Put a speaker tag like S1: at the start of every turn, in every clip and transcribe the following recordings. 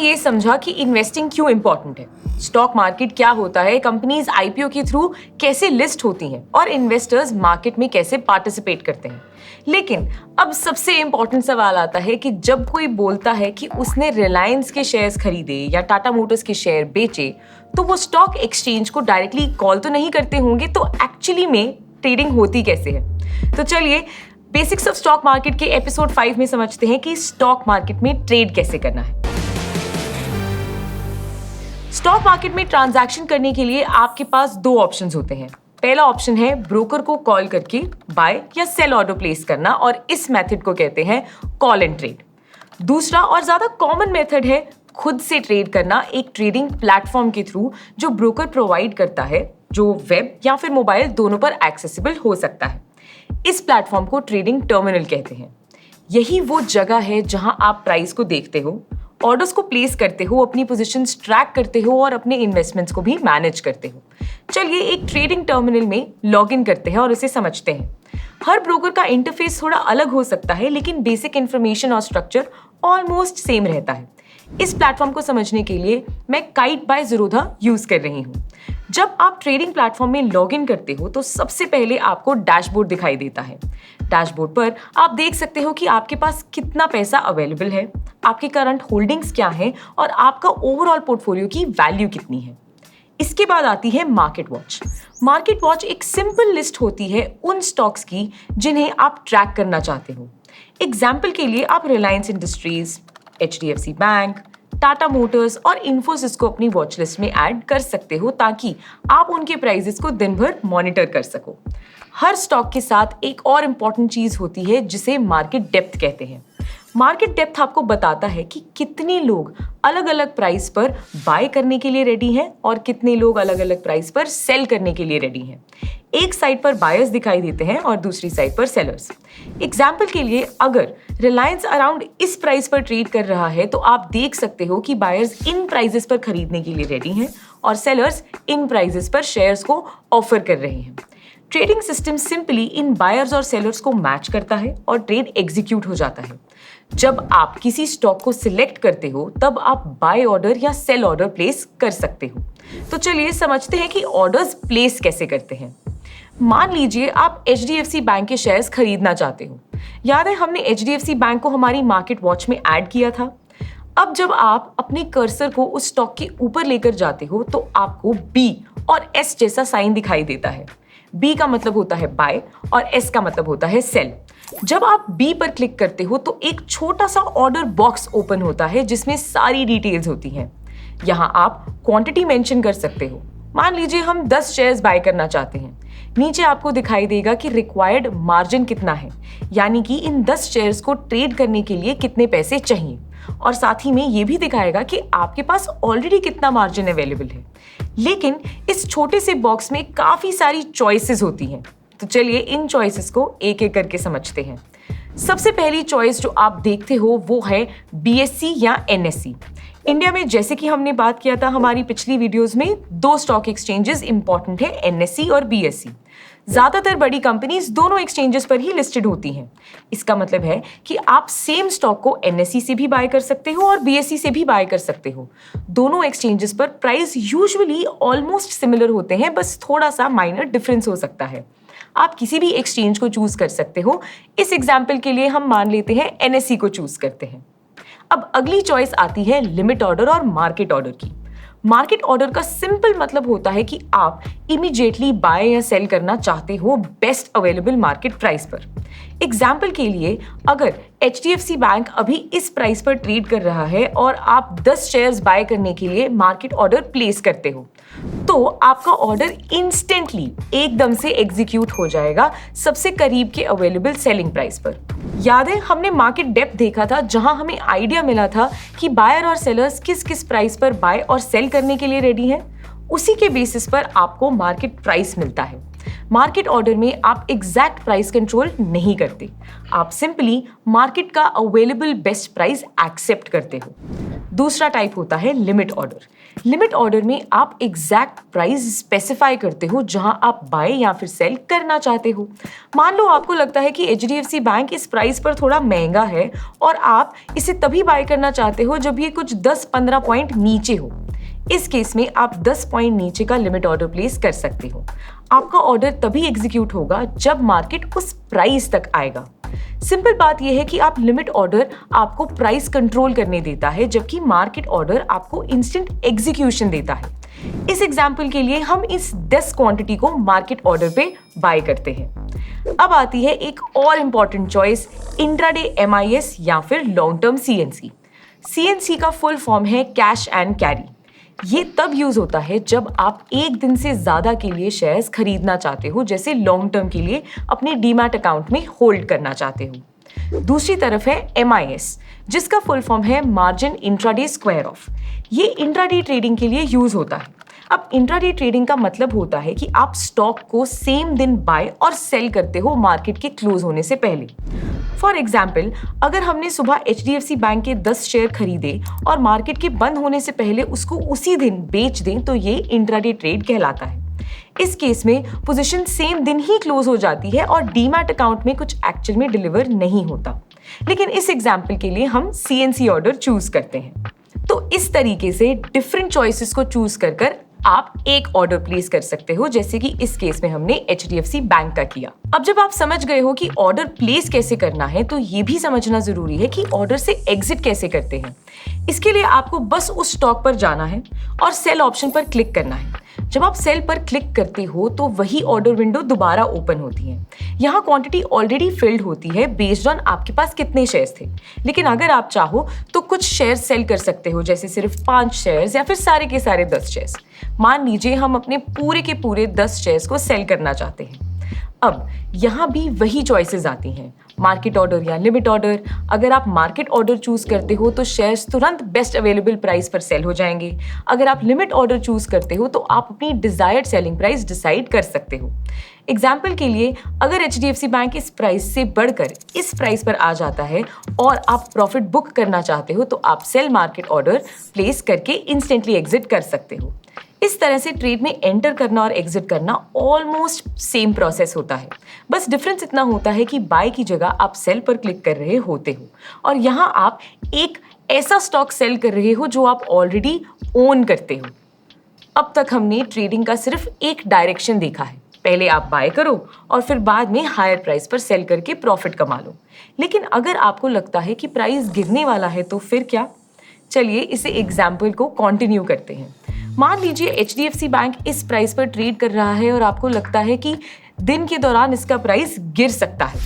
S1: ये समझा कि इन्वेस्टिंग क्यों इंपॉर्टेंट है, स्टॉक मार्केट क्या होता है, कंपनीज आईपीओ के थ्रू कैसे लिस्ट होती हैं और इन्वेस्टर्स मार्केट में कैसे पार्टिसिपेट करते हैं। लेकिन अब सबसे इंपॉर्टेंट सवाल आता है कि जब कोई बोलता है कि उसने रिलायंस के शेयर्स खरीदे या टाटा मोटर्स के शेयर बेचे, तो वो स्टॉक एक्सचेंज को डायरेक्टली कॉल तो नहीं करते होंगे, तो एक्चुअली में ट्रेडिंग होती कैसे है। तो चलिए बेसिक्स ऑफ स्टॉक मार्केट के एपिसोड 5 में समझते हैं कि स्टॉक मार्केट में ट्रेड कैसे करना है। स्टॉक मार्केट में ट्रांजैक्शन करने के लिए आपके पास दो ऑप्शंस होते हैं। पहला ऑप्शन है ब्रोकर को कॉल करके बाय या सेल ऑर्डर प्लेस करना, और इस मेथड को कहते हैं कॉल एंड ट्रेड। दूसरा और ज्यादा कॉमन मेथड है खुद से ट्रेड करना एक ट्रेडिंग प्लेटफॉर्म के थ्रू, जो ब्रोकर प्रोवाइड करता है, जो वेब या फिर मोबाइल दोनों पर एक्सेसिबल हो सकता है। इस प्लेटफॉर्म को ट्रेडिंग टर्मिनल कहते हैं। यही वो जगह है जहां आप प्राइस को देखते हो, ऑर्डर्स को प्लेस करते हो, अपनी पोजीशंस ट्रैक करते हो और अपने इन्वेस्टमेंट्स को भी मैनेज करते हो। चलिए एक ट्रेडिंग टर्मिनल में लॉग इन करते हैं और इसे समझते हैं। हर ब्रोकर का इंटरफेस थोड़ा अलग हो सकता है, लेकिन बेसिक इंफॉर्मेशन और स्ट्रक्चर ऑलमोस्ट सेम रहता है। इस प्लेटफॉर्म को समझने के लिए मैं काइट बाय ज़ीरोधा यूज कर रही हूँ। जब आप ट्रेडिंग प्लेटफॉर्म में लॉग इन करते हो तो सबसे पहले आपको डैशबोर्ड दिखाई देता है। डैशबोर्ड पर आप देख सकते हो कि आपके पास कितना पैसा अवेलेबल है, आपके करंट होल्डिंग्स क्या हैं और आपका ओवरऑल पोर्टफोलियो की वैल्यू कितनी है। इसके बाद आती है मार्केट वॉच। मार्केट वॉच एक सिंपल लिस्ट होती है उन स्टॉक्स की जिन्हें आप ट्रैक करना चाहते हो। एग्जाम्पल के लिए आप Reliance industries, HDFC bank, Tata Motors और इन्फोसिस को अपनी वॉच लिस्ट में ऐड कर सकते हो, ताकि आप उनके प्राइसेस को दिन भर मॉनिटर कर सको। हर स्टॉक के साथ एक और इम्पॉर्टेंट चीज होती है जिसे मार्केट डेप्थ कहते हैं। मार्केट डेप्थ आपको बताता है कि कितने लोग अलग अलग प्राइस पर बाय करने के लिए रेडी हैं और कितने लोग अलग अलग प्राइस पर सेल करने के लिए रेडी हैं। एक साइड पर बायर्स दिखाई देते हैं और दूसरी साइड पर सेलर्स। एग्जाम्पल के लिए अगर रिलायंस अराउंड इस प्राइस पर ट्रेड कर रहा है, तो आप देख सकते हो कि बायर्स इन प्राइसेस पर खरीदने के लिए रेडी हैं और सेलर्स इन प्राइसेस पर शेयर्स को ऑफर कर रहे हैं। Trading system simply in buyers और सेलर्स को मैच करता है और ट्रेड एग्जीक्यूट हो जाता है। जब आप किसी स्टॉक को सिलेक्ट करते हो तब आप बाय ऑर्डर या सेल ऑर्डर प्लेस कर सकते हो। तो चलिए समझते हैं कि ऑर्डर्स प्लेस कैसे करते हैं। मान लीजिए आप HDFC बैंक के शेयर्स खरीदना चाहते हो। याद है हमने HDFC बैंक को हमारी मार्केट वॉच में ऐड किया था। अब जब आप अपने कर्सर को उस स्टॉक के ऊपर लेकर जाते हो तो आपको B और S जैसा साइन दिखाई देता है। B का मतलब होता है बाय और S का मतलब होता है सेल। जब आप B पर क्लिक करते हो तो एक छोटा सा ऑर्डर बॉक्स ओपन होता है जिसमें सारी डिटेल्स होती हैं। यहाँ आप क्वांटिटी मेंशन कर सकते हो। मान लीजिए हम 10 शेयर्स बाय करना चाहते हैं। नीचे आपको दिखाई देगा कि रिक्वायर्ड मार्जिन कितना है, यानी कि इन 10 शेयर्स को ट्रेड करने के लिए कितने पैसे चाहिए, और साथ ही में ये भी दिखाएगा कि आपके पास ऑलरेडी कितना मार्जिन अवेलेबल है। लेकिन इस छोटे से बॉक्स में काफी सारी चॉइसेस होती हैं। तो चलिए इन चॉइसेस को एक एक करके समझते हैं। सबसे पहली चॉइस जो आप देखते हो वो है BSE या NSE। इंडिया में जैसे कि हमने बात किया था हमारी पिछली वीडियोस में, दो स्टॉक एक्सचेंजेस इंपॉर्टेंट है, NSE और BSE। ज्यादातर बड़ी कंपनीज दोनों एक्सचेंजेस पर ही लिस्टेड होती हैं। इसका मतलब है कि आप सेम स्टॉक को NSE से भी बाय कर सकते हो और BSE से भी बाय कर सकते हो। दोनों एक्सचेंजेस पर प्राइस यूजुअली ऑलमोस्ट सिमिलर होते हैं, बस थोड़ा सा माइनर डिफरेंस हो सकता है। आप किसी भी एक्सचेंज को चूज कर सकते हो। इस एग्जाम्पल के लिए हम मान लेते हैं NSE को चूज करते हैं। अब अगली चॉइस आती है लिमिट ऑर्डर और मार्केट ऑर्डर की। मार्केट ऑर्डर का सिंपल मतलब होता है कि आप इमीडिएटली बाय या सेल करना चाहते हो बेस्ट अवेलेबल मार्केट प्राइस पर। एग्जाम्पल के लिए अगर HDFC बैंक अभी इस प्राइस पर ट्रेड कर रहा है और आप 10 शेयर्स बाय करने के लिए मार्केट ऑर्डर प्लेस करते हो, तो आपका ऑर्डर इंस्टेंटली एकदम से एग्जीक्यूट हो जाएगा सबसे करीब के अवेलेबल सेलिंग प्राइस पर। याद है हमने मार्केट डेप्थ देखा था, जहां हमें आइडिया मिला था कि बायर और सेलर्स किस किस प्राइस पर बाय और सेल करने के लिए रेडी हैं। उसी के बेसिस पर आपको मार्केट प्राइस मिलता है। मार्केट ऑर्डर में आप एग्जैक्ट प्राइस कंट्रोल नहीं करते, आप सिंपली मार्केट का अवेलेबल बेस्ट प्राइस एक्सेप्ट करते हो। दूसरा टाइप होता है लिमिट ऑर्डर। लिमिट ऑर्डर में आप एग्जैक्ट प्राइस स्पेसिफाई करते हो जहां आप बाय या फिर सेल करना चाहते हो। मान लो आपको लगता है कि HDFC बैंक इस प्राइस पर थोड़ा महंगा है और आप इसे तभी बाय करना चाहते हो जब ये कुछ 10-15 पॉइंट नीचे हो। इस केस में आप 10 पॉइंट नीचे का लिमिट ऑर्डर प्लेस कर सकते हो। आपका ऑर्डर तभी एग्जीक्यूट होगा जब मार्केट उस प्राइस तक आएगा। सिंपल बात यह है कि आप लिमिट ऑर्डर आपको प्राइस कंट्रोल करने देता है, जबकि मार्केट ऑर्डर आपको इंस्टेंट एग्जीक्यूशन देता है। इस एग्जाम्पल के लिए हम इस 10 क्वांटिटी को मार्केट ऑर्डर पे बाय करते हैं। अब आती है एक और इंपॉर्टेंट चॉइस, इंट्राडे MIS या फिर लॉन्ग टर्म CNC। CNC का फुल फॉर्म है कैश एंड कैरी। ये तब यूज होता है जब आप एक दिन से ज्यादा के लिए शेयर्स खरीदना चाहते हो, जैसे लॉन्ग टर्म के लिए अपने डीमैट अकाउंट में होल्ड करना चाहते हो। दूसरी तरफ है MIS, जिसका फुल फॉर्म है मार्जिन इंट्राडे स्क्वायर ऑफ। ये इंट्राडे ट्रेडिंग के लिए यूज होता है। अब इंट्राडे ट्रेडिंग का मतलब होता है कि आप स्टॉक को सेम दिन बाय और सेल करते हो मार्केट के क्लोज होने से पहले। फॉर एग्जाम्पल, अगर हमने सुबह HDFC बैंक के 10 शेयर खरीदे और मार्केट के बंद होने से पहले उसको उसी दिन बेच दें तो ये इंट्राडे ट्रेड कहलाता है। इस केस में पोजीशन सेम दिन ही क्लोज हो जाती है और डीमैट अकाउंट में कुछ एक्चुअल में डिलीवर नहीं होता। लेकिन इस एग्जाम्पल के लिए हम CNC ऑर्डर चूज करते हैं। तो इस तरीके से डिफरेंट चॉइसेस को चूज कर आप एक ऑर्डर प्लेस कर सकते हो, जैसे कि इस केस में हमने HDFC बैंक का किया। अब जब आप समझ गए हो कि ऑर्डर प्लेस कैसे करना है, तो ये भी समझना जरूरी है कि ऑर्डर से एग्जिट कैसे करते हैं। इसके लिए आपको बस उस स्टॉक पर जाना है और सेल ऑप्शन पर क्लिक करना है। जब आप सेल पर क्लिक करते हो तो वही ऑर्डर विंडो दोबारा ओपन होती है। यहाँ क्वांटिटी ऑलरेडी फिल्ड होती है बेस्ड ऑन आपके पास कितने शेयर्स थे। लेकिन अगर आप चाहो तो कुछ शेयर्स सेल कर सकते हो, जैसे सिर्फ 5 शेयर्स या फिर सारे के सारे 10 शेयर्स। मान लीजिए हम अपने पूरे के पूरे 10 शेयर्स को सेल करना चाहते हैं। अब यहाँ भी वही चॉइसेस आती हैं, मार्केट ऑर्डर या लिमिट ऑर्डर। अगर आप मार्केट ऑर्डर चूज करते हो तो शेयर्स तुरंत बेस्ट अवेलेबल प्राइस पर सेल हो जाएंगे। अगर आप लिमिट ऑर्डर चूज करते हो तो आप अपनी डिजायर्ड सेलिंग प्राइस डिसाइड कर सकते हो। एग्जाम्पल के लिए, अगर HDFC बैंक इस प्राइस से बढ़कर इस प्राइस पर आ जाता है और आप प्रॉफिट बुक करना चाहते हो तो आप सेल मार्केट ऑर्डर प्लेस करके इंस्टेंटली एग्जिट कर सकते हो। इस तरह से ट्रेड में एंटर करना और एग्जिट करना ऑलमोस्ट सेम प्रोसेस होता है। बस डिफरेंस इतना होता है कि बाय की जगह आप सेल पर क्लिक कर रहे होते हो और यहाँ आप एक ऐसा स्टॉक सेल कर रहे हो जो आप ऑलरेडी ओन करते हो। अब तक हमने ट्रेडिंग का सिर्फ एक डायरेक्शन देखा है, पहले आप बाय करो और फिर बाद में हायर प्राइस पर सेल करके प्रॉफिट कमा लो। लेकिन अगर आपको लगता है कि प्राइस गिरने वाला है तो फिर क्या? चलिए इसे एग्जाम्पल को कंटिन्यू करते हैं। मान लीजिए HDFC बैंक इस प्राइस पर ट्रेड कर रहा है और आपको लगता है कि दिन के दौरान इसका प्राइस गिर सकता है।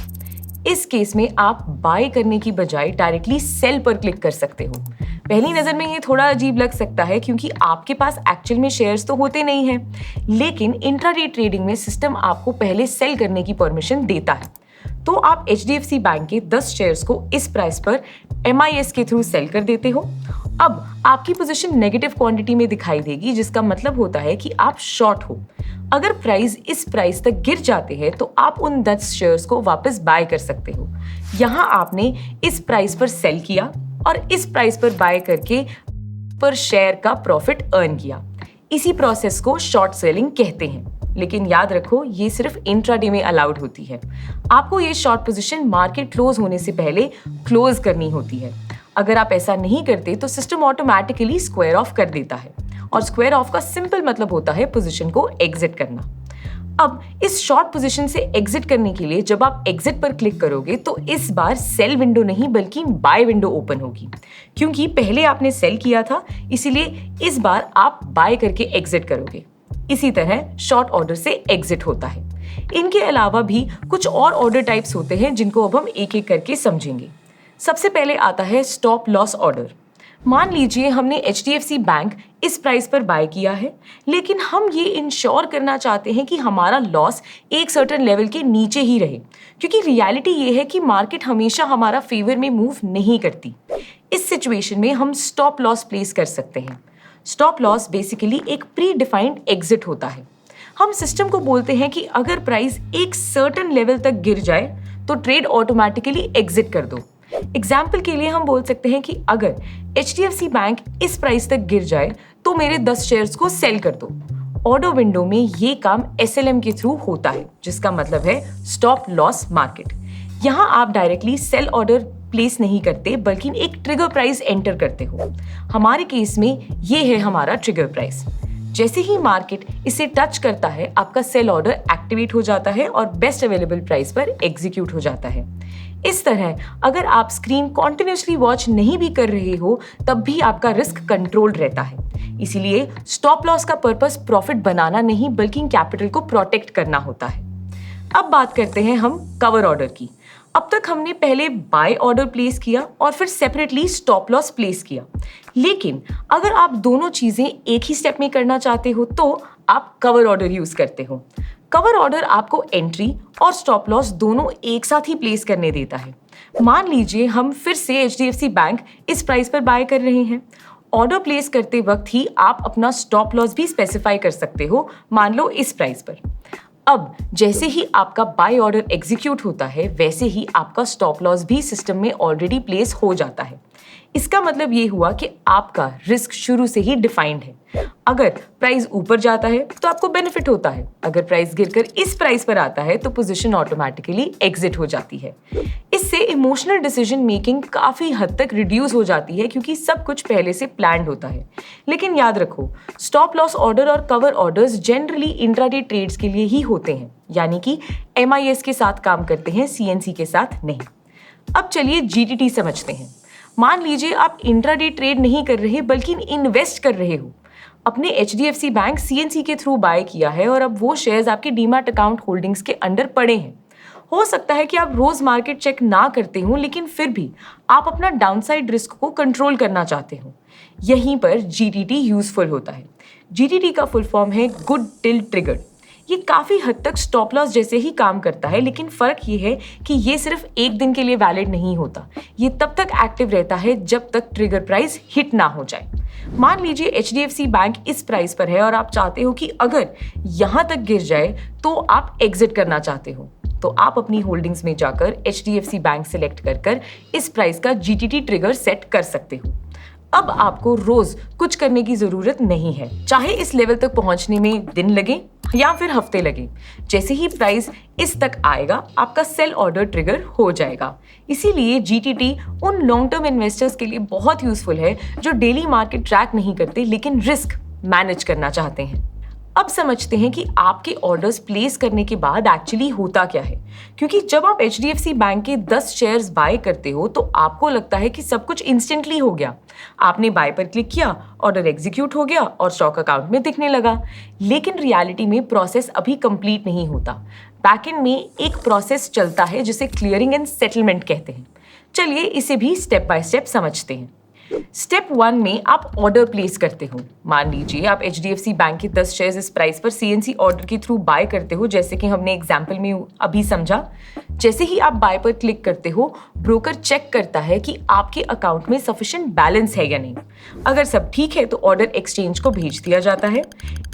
S1: इस केस में आप बाय करने की बजाय डायरेक्टली सेल पर क्लिक कर सकते हो। पहली नजर में ये थोड़ा अजीब लग सकता है क्योंकि आपके पास एक्चुअल में शेयर्स तो होते नहीं हैं, लेकिन इंट्राडे ट्रेडिंग में सिस्टम आपको पहले सेल करने की परमिशन देता है। तो आप HDFC बैंक के 10 शेयर्स को इस प्राइस पर MIS के थ्रू सेल कर देते हो। अब आपकी पोजीशन नेगेटिव क्वांटिटी में दिखाई देगी, जिसका मतलब होता है कि आप शॉर्ट हो। अगर प्राइस इस प्राइस तक गिर जाते हैं तो आप उन 10 शेयर्स को वापस बाय कर सकते हो। यहाँ आपने इस प्राइस पर सेल किया और इस प्राइस पर बाय करके पर शेयर का प्रॉफिट अर्न किया। इसी प्रोसेस को शॉर्ट सेलिंग कहते हैं। लेकिन याद रखो, ये सिर्फ इंट्राडे में अलाउड होती है। आपको ये शॉर्ट पोजीशन मार्केट क्लोज होने से पहले क्लोज करनी होती है। अगर आप ऐसा नहीं करते तो सिस्टम ऑटोमेटिकली स्क्वायर ऑफ कर देता है और स्क्वायर ऑफ का सिंपल मतलब होता है पोजीशन को एग्जिट करना। अब इस शॉर्ट पोजीशन से एग्जिट करने के लिए जब आप एग्जिट पर क्लिक करोगे तो इस बार सेल विंडो नहीं बल्कि बाय विंडो ओपन होगी, क्योंकि पहले आपने सेल किया था, इसीलिए इस बार आप बाय करके एग्जिट करोगे। इसी तरह शॉर्ट ऑर्डर से एग्जिट होता है। इनके अलावा भी कुछ और ऑर्डर टाइप्स होते हैं जिनको अब हम एक एक करके समझेंगे। सबसे पहले आता है स्टॉप लॉस ऑर्डर। मान लीजिए हमने HDFC बैंक इस प्राइस पर बाय किया है, लेकिन हम ये इंश्योर करना चाहते हैं कि हमारा लॉस एक सर्टेन लेवल के नीचे ही रहे, क्योंकि रियलिटी ये है कि मार्केट हमेशा हमारा फेवर में मूव नहीं करती। इस सिचुएशन में हम स्टॉप लॉस प्लेस कर सकते हैं। स्टॉप लॉस बेसिकली एक प्री डिफाइंड एग्जिट होता है। हम सिस्टम को बोलते हैं कि अगर प्राइस एक सर्टेन लेवल तक गिर जाए तो ट्रेड ऑटोमेटिकली एग्जिट कर दो। एग्जाम्पल के लिए हम बोल सकते हैं कि अगर HDFC बैंक इस प्राइस तक गिर जाए तो मेरे 10 शेयर्स को सेल कर दो। ऑर्डर विंडो में ये काम SLM के थ्रू होता है, जिसका मतलब है स्टॉप लॉस मार्केट। यहाँ आप डायरेक्टली सेल ऑर्डर प्लेस नहीं करते बल्कि एक ट्रिगर प्राइस एंटर करते हो। हमारे केस में ये है हमारा ट्रिगर प्राइस। जैसे ही मार्केट इसे टच करता है आपका सेल ऑर्डर एक्टिवेट हो जाता है और बेस्ट अवेलेबल प्राइस पर एग्जीक्यूट हो जाता है। इस तरह अगर आप स्क्रीन कॉन्टिन्यूसली वॉच नहीं भी कर रहे हो तब भी आपका रिस्क कंट्रोल्ड रहता है। इसीलिए स्टॉप लॉस का पर्पस प्रॉफिट बनाना नहीं बल्कि कैपिटल को प्रोटेक्ट करना होता है। अब बात करते हैं हम कवर ऑर्डर की। अब तक हमने पहले बाय ऑर्डर प्लेस किया और फिर सेपरेटली स्टॉप लॉस प्लेस किया, लेकिन अगर आप दोनों चीजें एक ही स्टेप में करना चाहते हो तो आप कवर ऑर्डर यूज करते हो। कवर ऑर्डर आपको एंट्री और स्टॉप लॉस दोनों एक साथ ही प्लेस करने देता है। मान लीजिए हम फिर से HDFC बैंक इस प्राइस पर बाय कर रहे हैं। ऑर्डर प्लेस करते वक्त ही आप अपना स्टॉप लॉस भी स्पेसिफाई कर सकते हो, मान लो इस प्राइस पर। अब जैसे ही आपका बाय ऑर्डर एग्जीक्यूट होता है वैसे ही आपका स्टॉप लॉस भी सिस्टम में ऑलरेडी प्लेस हो जाता है। इसका मतलब ये हुआ कि आपका रिस्क शुरू से ही डिफाइंड है। अगर प्राइस ऊपर जाता है तो आपको बेनिफिट होता है, अगर प्राइस गिरकर इस प्राइस पर आता है तो पोजीशन ऑटोमेटिकली एग्जिट हो जाती है। इससे इमोशनल डिसीजन मेकिंग काफी हद तक रिड्यूस हो जाती है क्योंकि सब कुछ पहले से प्लान्ड होता है। लेकिन याद रखो, स्टॉप लॉस ऑर्डर और cover orders generally intraday trades के लिए ही होते हैं, यानी कि MIS के साथ काम करते हैं, CNC के साथ नहीं। अब चलिए GTT समझते हैं। मान लीजिए आप इंट्राडे ट्रेड नहीं कर रहे बल्कि इन्वेस्ट कर रहे हो। अपने HDFC बैंक CNC के थ्रू बाय किया है और अब वो शेयर्स आपके डीमैट अकाउंट होल्डिंग्स के अंडर पड़े हैं। हो सकता है कि आप रोज मार्केट चेक ना करते हो, लेकिन फिर भी आप अपना डाउनसाइड रिस्क को कंट्रोल करना चाहते हो। यहीं पर GTT यूजफुल होता है। GTT का फुल फॉर्म है गुड टिल ट्रिगर्ड। ये काफी हद तक स्टॉप लॉस जैसे ही काम करता है, लेकिन फर्क ये है कि ये सिर्फ एक दिन के लिए वैलिड नहीं होता। ये तब तक एक्टिव रहता है जब तक ट्रिगर प्राइस हिट ना हो जाए। मान लीजिए HDFC बैंक इस प्राइस पर है और आप चाहते हो कि अगर यहां तक गिर जाए तो आप एग्जिट करना चाहते हो, तो आप अपनी होल्डिंग्स में जाकर HDFC बैंक सिलेक्ट कर इस प्राइस का GTT ट्रिगर सेट कर सकते हो। अब आपको रोज कुछ करने की जरूरत नहीं है, चाहे इस लेवल तक पहुंचने में दिन लगे या फिर हफ्ते लगे। जैसे ही प्राइस इस तक आएगा आपका सेल ऑर्डर ट्रिगर हो जाएगा। इसीलिए GTT उन लॉन्ग टर्म इन्वेस्टर्स के लिए बहुत यूजफुल है जो डेली मार्केट ट्रैक नहीं करते लेकिन रिस्क मैनेज करना चाहते हैं। अब समझते हैं कि आपके ऑर्डर्स प्लेस करने के बाद एक्चुअली होता क्या है, क्योंकि जब आप HDFC बैंक के 10 शेयर्स बाय करते हो तो आपको लगता है कि सब कुछ इंस्टेंटली हो गया। आपने बाय पर क्लिक किया, ऑर्डर एग्जीक्यूट हो गया और स्टॉक अकाउंट में दिखने लगा। लेकिन रियलिटी में प्रोसेस अभी कंप्लीट नहीं होता। बैकएंड में एक प्रोसेस चलता है जिसे क्लियरिंग एंड सेटलमेंट कहते हैं। चलिए इसे भी स्टेप बाय स्टेप समझते हैं। स्टेप 1 में आप ऑर्डर प्लेस करते हो। मान लीजिए आप HDFC बैंक के 10 शेयर्स इस प्राइस पर CNC ऑर्डर के थ्रू बाय करते हो, जैसे कि हमने एग्जाम्पल में अभी समझा। जैसे ही आप बाय पर क्लिक करते हो, ब्रोकर चेक करता है कि आपके अकाउंट में सफिशिएंट बैलेंस है या नहीं। अगर सब ठीक है तो ऑर्डर एक्सचेंज को भेज दिया जाता है।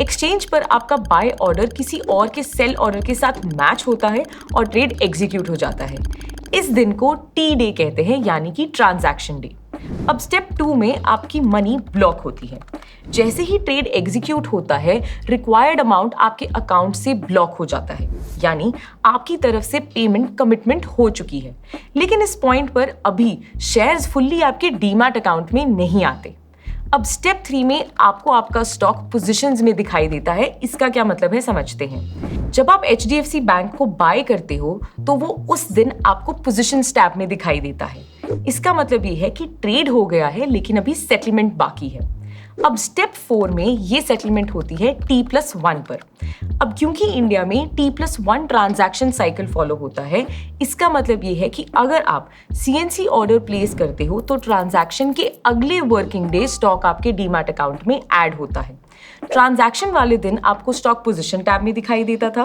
S1: एक्सचेंज पर आपका बाय ऑर्डर किसी और के सेल ऑर्डर के साथ मैच होता है और ट्रेड एग्जीक्यूट हो जाता है। इस दिन को T-डे कहते हैं, यानी कि ट्रांजैक्शन डे। अब स्टेप 2 में आपकी मनी ब्लॉक होती है। जैसे ही ट्रेड एग्जीक्यूट होता है, रिक्वायर्ड अमाउंट आपके अकाउंट से ब्लॉक हो जाता है, यानी आपकी तरफ से पेमेंट कमिटमेंट हो चुकी है। लेकिन इस पॉइंट पर अभी शेयर्स फुल्ली आपके डीमैट अकाउंट में नहीं आते। अब स्टेप 3 में आपको आपका स्टॉक पोजीशंस में दिखाई देता है। इसका क्या मतलब है समझते हैं। जब आप HDFC बैंक को बाय करते हो तो वो उस दिन आपको पोजीशंस टैब में दिखाई देता है। इसका मतलब ये है कि ट्रेड हो गया है लेकिन अभी सेटलमेंट बाकी है। अब स्टेप 4 में ये सेटलमेंट होती है T+1 पर। अब क्योंकि इंडिया में T+1 ट्रांजैक्शन साइकिल फॉलो होता है, इसका मतलब ये है कि अगर आप CNC ऑर्डर प्लेस करते हो तो ट्रांजैक्शन के अगले वर्किंग डे स्टॉक आपके डीमैट अकाउंट में ऐड होता है। ट्रांजैक्शन वाले दिन आपको स्टॉक पोजीशन टैब में दिखाई देता था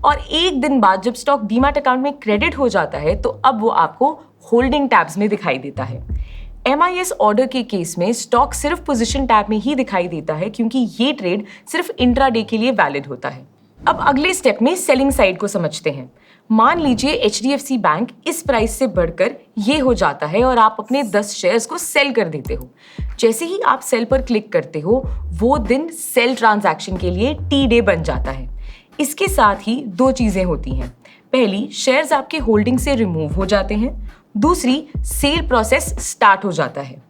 S1: और एक दिन बाद जब स्टॉक डीमैट अकाउंट में क्रेडिट हो जाता है तो अब वो आपको होल्डिंग टैब्स में दिखाई देता है। MIS ऑर्डर के केस में स्टॉक सिर्फ पोजीशन टैब में ही दिखाई देता है क्योंकि ये ट्रेड सिर्फ इंट्राडे के लिए वैलिड होता है। अब अगले स्टेप में सेलिंग साइड को समझते हैं। मान लीजिए HDFC बैंक इस प्राइस से बढ़कर ये हो जाता है और आप अपने 10 शेयर्स को सेल कर देते हो। जैसे ही आप सेल पर क्लिक करते हो, वो दिन सेल ट्रांजैक्शन के लिए टी डे बन जाता है। इसके साथ ही दो चीजें होती हैं। पहली, शेयर्स आपके होल्डिंग से रिमूव हो जाते हैं। दूसरी, सेल प्रोसेस स्टार्ट हो जाता है।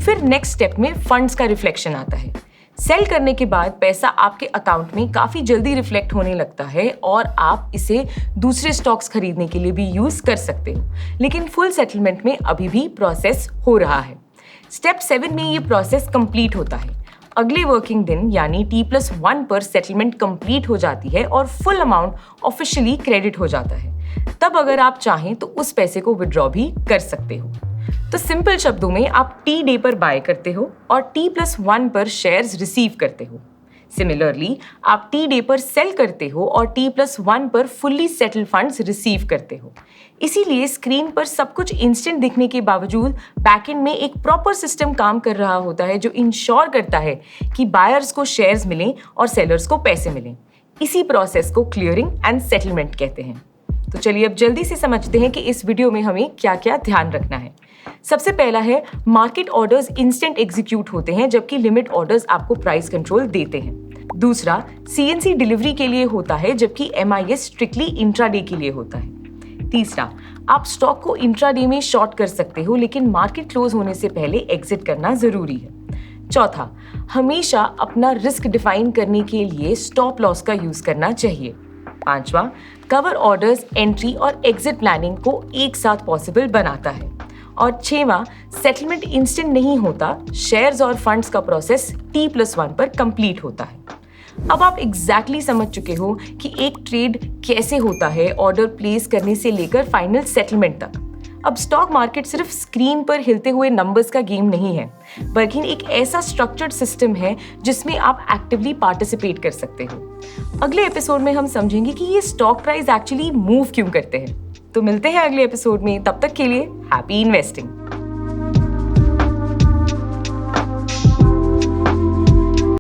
S1: फिर नेक्स्ट स्टेप में फंड्स का रिफ्लेक्शन आता है। सेल करने के बाद पैसा आपके अकाउंट में काफी जल्दी रिफ्लेक्ट होने लगता है और आप इसे दूसरे स्टॉक्स खरीदने के लिए भी यूज कर सकते हो। लेकिन फुल सेटलमेंट में अभी भी प्रोसेस हो रहा है। स्टेप 7 में ये प्रोसेस कंप्लीट होता है। अगले वर्किंग दिन यानी T+1 पर सेटलमेंट कंप्लीट हो जाती है और फुल अमाउंट ऑफिशियली क्रेडिट हो जाता है। तब अगर आप चाहें तो उस पैसे को विड्रॉ भी कर सकते हो। तो सिंपल शब्दों में आप टी डे पर बाय करते हो और T+1 पर शेयर्स रिसीव करते हो। सिमिलरली आप टी डे पर सेल करते हो और T+1 पर फुल्ली सेटल फंड्स रिसीव करते हो। इसीलिए स्क्रीन पर सब कुछ इंस्टेंट दिखने के बावजूद बैकएंड में एक प्रॉपर सिस्टम काम कर रहा होता है जो इंश्योर करता है कि बायर्स को शेयर्स मिलें और सेलर्स को पैसे मिलें। इसी प्रोसेस को क्लियरिंग एंड सेटलमेंट कहते हैं। तो चलिए अब जल्दी से समझते हैं कि इस वीडियो में हमें क्या क्या ध्यान रखना है। सबसे पहला है, मार्केट ऑर्डर्स इंस्टेंट एग्जीक्यूट होते हैं जबकि लिमिट ऑर्डर्स आपको प्राइस कंट्रोल देते हैं। दूसरा, CNC डिलीवरी के लिए होता है जबकि MIS स्ट्रिक्टली इंट्राडे के लिए होता है। तीसरा, आप स्टॉक को इंट्राडे में शॉर्ट कर सकते हो लेकिन मार्केट क्लोज होने से पहले एग्जिट करना जरूरी है। चौथा, हमेशा अपना रिस्क डिफाइन करने के लिए स्टॉप लॉस का यूज करना चाहिए। पांचवा, कवर ऑर्डर्स एंट्री और एग्जिट प्लानिंग को एक साथ पॉसिबल बनाता है। और छठवां, सेटलमेंट इंस्टेंट नहीं होता, शेयर्स और फंड्स का प्रोसेस T+1 पर कंप्लीट होता है। अब आप एग्जैक्टली समझ चुके हो कि एक ट्रेड कैसे होता है, ऑर्डर प्लेस करने से लेकर फाइनल सेटलमेंट तक। अब स्टॉक मार्केट सिर्फ स्क्रीन पर हिलते हुए नंबर्स का गेम नहीं है, बल्कि एक ऐसा स्ट्रक्चर्ड सिस्टम है जिसमें आप एक्टिवली पार्टिसिपेट कर सकते हो। अगले एपिसोड में हम समझेंगे कि ये स्टॉक प्राइस एक्चुअली मूव क्यों करते हैं। तो मिलते हैं अगले एपिसोड में, तब तक के लिए हैप्पी इन्वेस्टिंग।